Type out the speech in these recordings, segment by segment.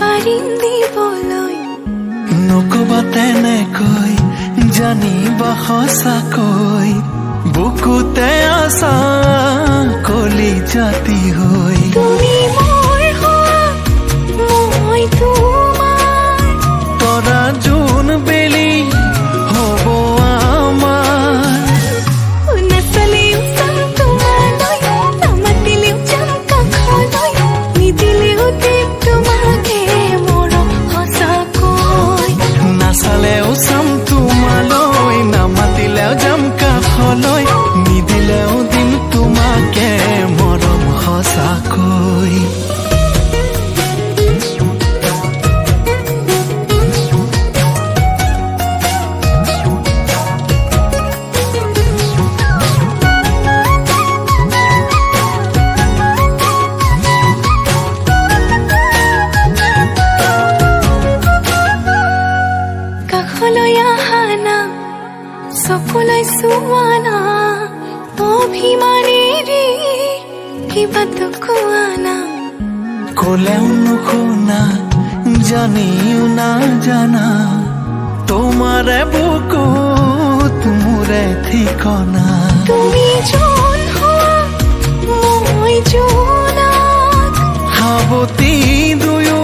পাৰিম দিবলৈ নকবা তেনেকৈ জানিবা সঁচাকৈ বুকুতে আছা কলি জাতি হৈ তুমি মোৰ হোৱা মই তোমাৰ তৰা জোন বেলি হ'ব আমাৰ নাচালেও চাম তোমালৈ নামাতিলেও যাম কাষলৈ নিদিলেও দিম তোমাকে মৰম সঁচাকৈ নাচালেও চাম তোমালৈ নামাতিলেও যাম কাষলৈ নিদিলেও দিম তোমাকে মৰম সঁচাকৈ কাষলৈ আহা না চকুলৈ চোৱা না অভিমানেৰে কিবাটো কোৱা না ক'লেও নুশুনা জানিও নাজানা তোমাৰে বুকুত মোৰে ঠিকনা তুমি জোন হোৱা মই জোনাক সাৱতি দুয়ো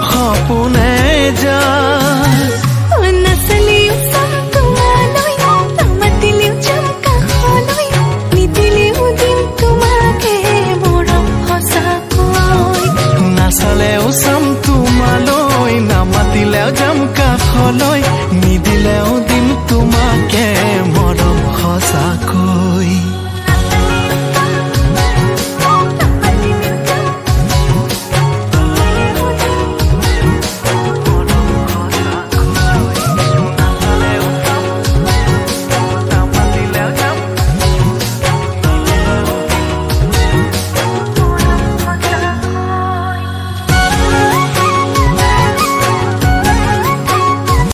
সপোনে যায় নাচালেও চাম তোমালৈ নামাতিলেও যাম কাষলৈ নিদিলেও দিম তোমাকে মৰম সঁচাকৈ নাচালেও চাম তোমালৈ নামাতিলেও যাম কাষলৈ